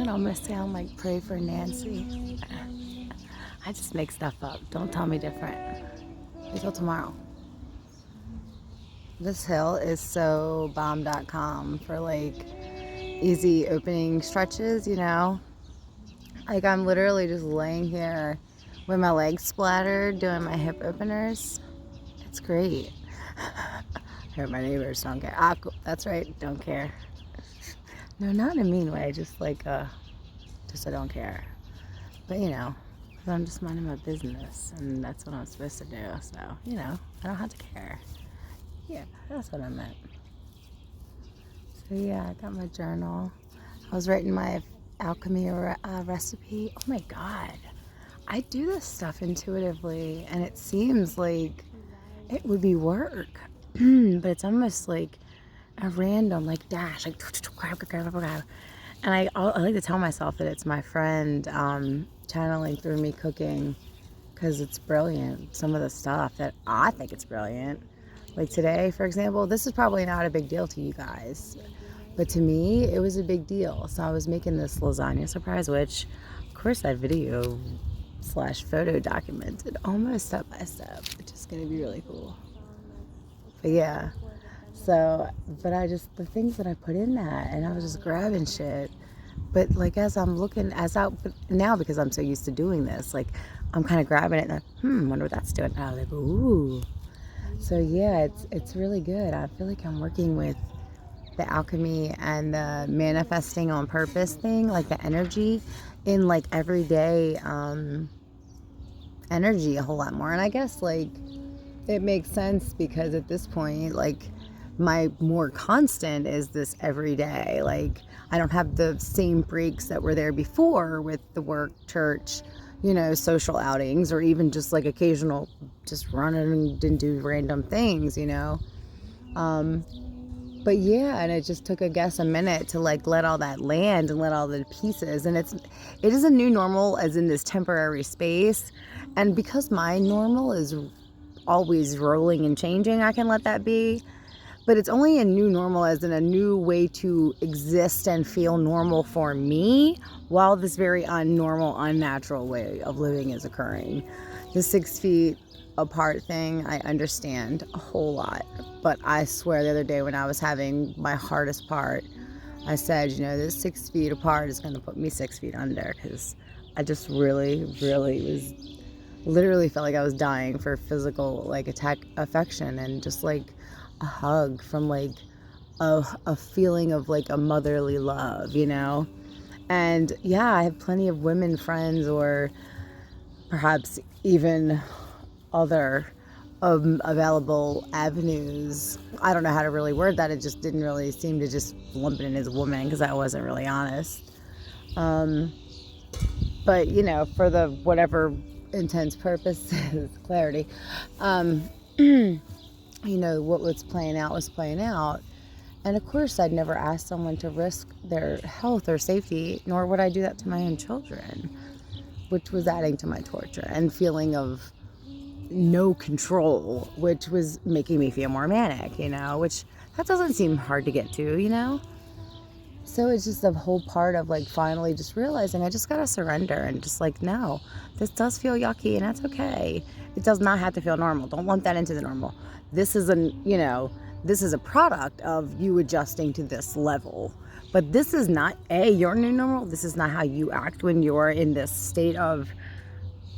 it almost sound like Pray for Nancy? I just make stuff up. Don't tell me different. Until tomorrow. This hill is so bomb.com for like easy opening stretches, you know? Like I'm literally just laying here with my legs splattered doing my hip openers. It's great. I heard my neighbors don't care. Ah, cool. That's right, don't care. No, not in a mean way, just like just I don't care. But you know, 'cause I'm just minding my business and that's what I'm supposed to do. So, you know, I don't have to care. Yeah, that's what I meant. So yeah, I got my journal. I was writing my alchemy recipe. Oh my God. I do this stuff intuitively and it seems like it would be work. But it's almost like a random like dash, like and I like to tell myself that it's my friend channeling through me cooking because it's brilliant. Some of the stuff that I think it's brilliant. Like today, for example, this is probably not a big deal to you guys, but to me, it was a big deal. So I was making this lasagna surprise, which, of course, I video / photo documented almost step by step, which is going to be really cool. But yeah, so, but the things that I put in that, and I was just grabbing shit. But like as I'm looking, but now because I'm so used to doing this, like I'm kind of grabbing it and wonder what that's doing. I was like, ooh. So yeah, it's really good. I feel like I'm working with the alchemy and the manifesting on purpose thing, like the energy in like everyday energy a whole lot more. And I guess like it makes sense because at this point, like my more constant is this everyday. Like I don't have the same breaks that were there before with the work, church, you know, social outings, or even just like occasional just running and do random things, you know. But yeah, and it just took a minute to like let all that land and let all the pieces. And it is a new normal as in this temporary space. And because my normal is always rolling and changing, I can let that be. But it's only a new normal as in a new way to exist and feel normal for me while this very unnormal, unnatural way of living is occurring. The 6 feet apart thing, I understand a whole lot. But I swear the other day when I was having my hardest part, I said, you know, this 6 feet apart is going to put me 6 feet under because I just really, really literally felt like I was dying for physical like affection and just like a hug from like a feeling of like a motherly love, you know. And yeah, I have plenty of women friends or perhaps even other available avenues. I don't know how to really word that. It just didn't really seem to just lump it in as a woman because I wasn't really honest. But you know, for the whatever intense purposes, clarity, you know, what was playing out was playing out. And of course, I'd never ask someone to risk their health or safety, nor would I do that to my own children, which was adding to my torture and feeling of no control, which was making me feel more manic, you know, which that doesn't seem hard to get to, you know. So it's just a whole part of like finally just realizing I just gotta surrender and just like, no, this does feel yucky and that's okay. It does not have to feel normal. Don't lump that into the normal. This is this is a product of you adjusting to this level. But this is not your new normal. This is not how you act when you're in this state of,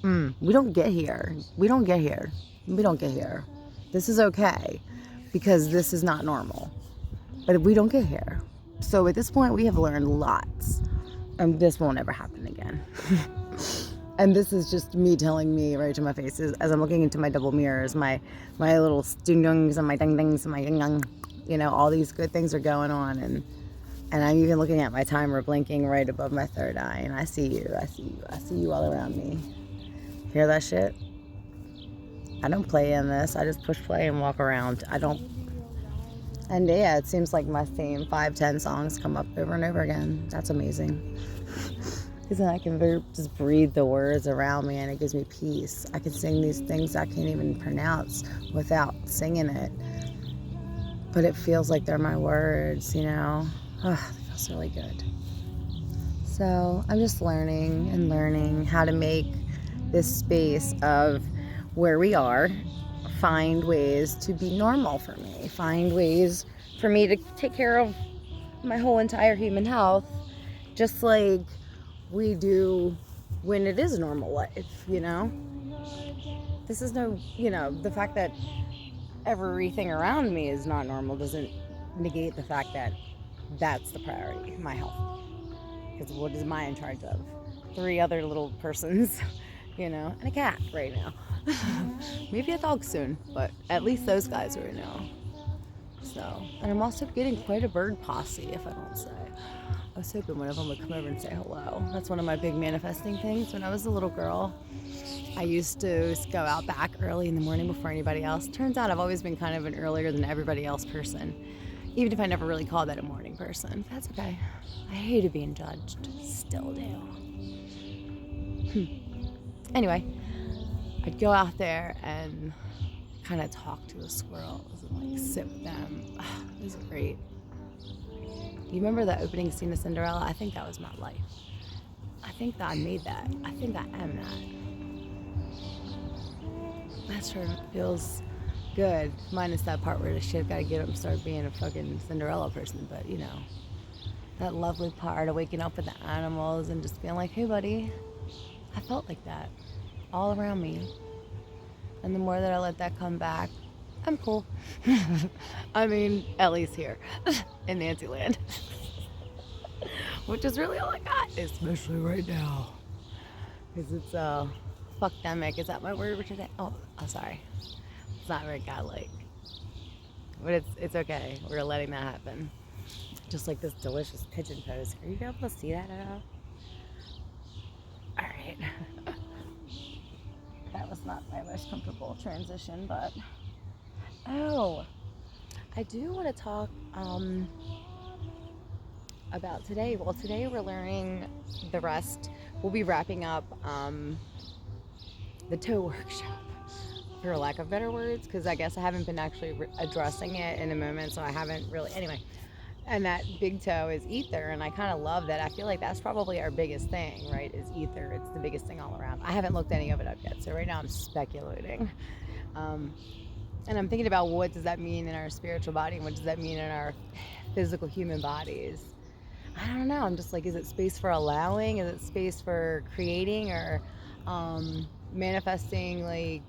we don't get here. We don't get here. We don't get here. This is okay because this is not normal. But we don't get here. So at this point, we have learned lots. And this won't ever happen again. And this is just me telling me right to my face as I'm looking into my double mirrors, my little stung-dungs and my ding-dings and my yang-yang, you know, all these good things are going on. And I'm even looking at my timer blinking right above my third eye. And I see you. I see you all around me. Hear that shit? I don't play in this. I just push play and walk around. And yeah, it seems like my same 5-10 songs come up over and over again. That's amazing. Because then I can just breathe the words around me and it gives me peace. I can sing these things I can't even pronounce without singing it. But it feels like they're my words, you know? It feels really good. So I'm just learning and learning how to make this space of where we are, find ways to be normal for me, find ways for me to take care of my whole entire human health, just like we do when it is normal life, you know? This is no, you know, the fact that everything around me is not normal doesn't negate the fact that that's the priority, my health. Because what is my in charge of? 3 other little persons, you know, and a cat right now. Maybe a dog soon, but at least those guys right now. So, and I'm also getting quite a bird posse, if I don't say. I was hoping one of them would come over and say hello. That's one of my big manifesting things. When I was a little girl, I used to go out back early in the morning before anybody else. Turns out I've always been kind of an earlier than everybody else person, even if I never really called that a morning person. That's okay. I hated being judged. Still do. Anyway, I'd go out there and kind of talk to the squirrels and like sit with them. It was great. Do you remember the opening scene of Cinderella? I think that was my life. I think that I made that. I think I am that. That sure feels good. Minus that part where the shit gotta get up and start being a fucking Cinderella person. But you know, that lovely part of waking up with the animals and just being like, hey buddy, I felt like that all around me. And the more that I let that come back, I'm cool. I mean, at least here in Nancyland. Which is really all I got, especially right now. Because it's fuckdemic. Is that my word for today? Oh, sorry. It's not very godlike. But it's okay. We're letting that happen. Just like this delicious pigeon pose. Are you able to see that at all? Alright. That was not my most comfortable transition, but oh, I do want to talk about today. Well, today we're learning the rest. We'll be wrapping up the toe workshop, for lack of better words, because I guess I haven't been actually addressing it in a moment, so I haven't really. Anyway, and that big toe is ether, and I kind of love that. I feel like that's probably our biggest thing, right? Is ether. It's the biggest thing all around. I haven't looked any of it up yet, so right now I'm speculating. And I'm thinking about what does that mean in our spiritual body and what does that mean in our physical human bodies. I don't know. I'm just like, is it space for allowing? Is it space for creating or manifesting, like,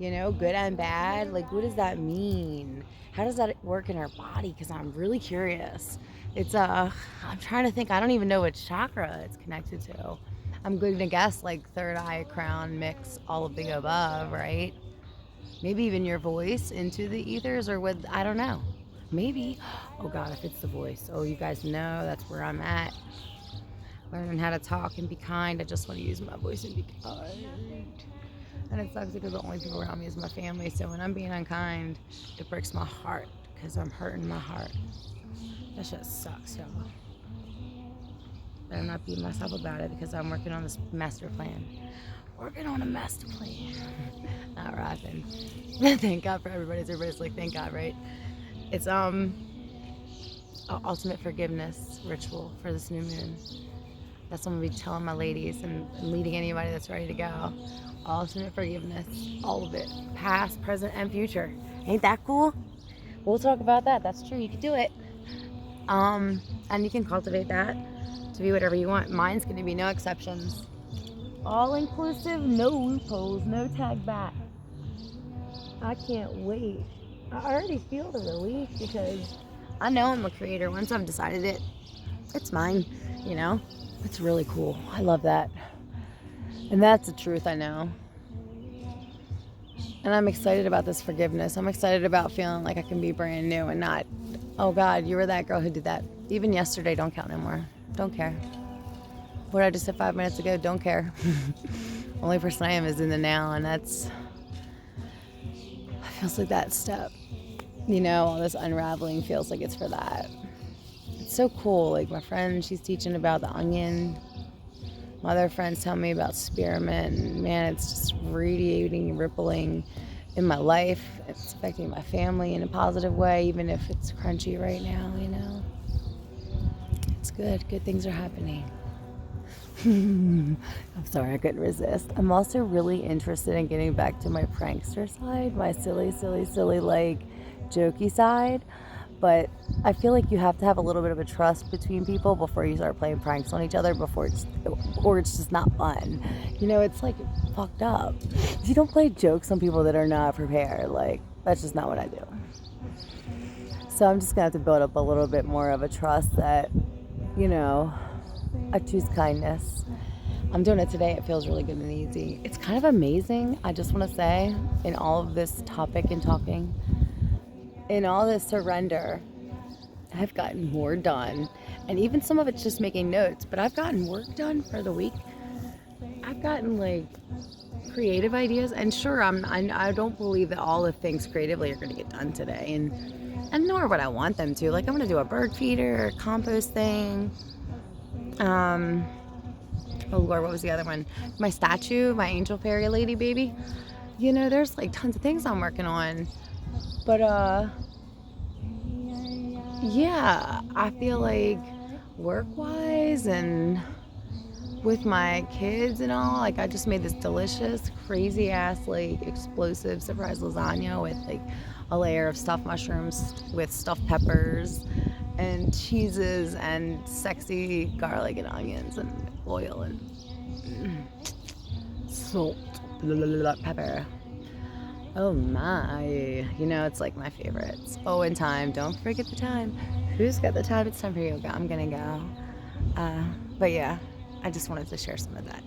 you know, good and bad? Like, what does that mean? How does that work in our body? Because I'm really curious. It's I'm trying to think. I don't even know which chakra it's connected to. I'm going to guess like third eye, crown, mix, all of the above, right? Maybe even your voice into the ethers, or with, I don't know. Maybe. Oh God, if it's the voice. Oh, you guys know that's where I'm at. Learning how to talk and be kind. I just want to use my voice and be kind. And it sucks because the only people around me is my family. So when I'm being unkind, it breaks my heart because I'm hurting my heart. That shit sucks, y'all. Better not beat myself about it because I'm working on this master plan. Working on a master plan. Not rapping. Thank God for everybody's like, thank God, right? It's ultimate forgiveness ritual for this new moon. That's what I'm gonna be telling my ladies and leading anybody that's ready to go. Ultimate forgiveness, all of it, past, present, and future. Ain't that cool? We'll talk about that. That's true. You can do it. And you can cultivate that to be whatever you want. Mine's gonna be no exceptions. All inclusive, no loopholes, no tag back. I can't wait. I already feel the relief because I know I'm a creator. Once I've decided it, it's mine, you know? It's really cool. I love that. And that's the truth, I know. And I'm excited about this forgiveness. I'm excited about feeling like I can be brand new and not, oh God, you were that girl who did that. Even yesterday don't count anymore. Don't care. What I just said 5 minutes ago, don't care. Only person I am is in the now, and that's, feels like that step. You know, all this unraveling feels like it's for that. It's so cool. Like my friend, she's teaching about the onion. My other friends tell me about spearmint, and man, it's just radiating, rippling in my life. It's affecting my family in a positive way, even if it's crunchy right now, you know. It's good. Good things are happening. I'm sorry, I couldn't resist. I'm also really interested in getting back to my prankster side, my silly, silly, silly, like jokey side. But I feel like you have to have a little bit of a trust between people before you start playing pranks on each other or it's just not fun. You know, it's like fucked up. You don't play jokes on people that are not prepared. Like, that's just not what I do. So I'm just gonna have to build up a little bit more of a trust that, you know, I choose kindness. I'm doing it today. It feels really good and easy. It's kind of amazing. I just want to say, in all of this topic and talking, in all this surrender, I've gotten more done. And even some of it's just making notes, but I've gotten work done for the week. I've gotten like creative ideas, and sure, I don't believe that all the things creatively are going to get done today, and nor would I want them to. Like, I'm going to do a bird feeder, compost thing. Oh Lord, what was the other one? My statue, my angel fairy lady baby. You know, there's like tons of things I'm working on. But yeah, I feel like work-wise and with my kids and all, like I just made this delicious, crazy ass, like explosive surprise lasagna with like a layer of stuffed mushrooms with stuffed peppers and cheeses and sexy garlic and onions and oil and salt, pepper. Oh my, you know, it's like my favorites. Oh, and time, don't forget the time. Who's got the time? It's time for yoga. I'm gonna go. But yeah, I just wanted to share some of that.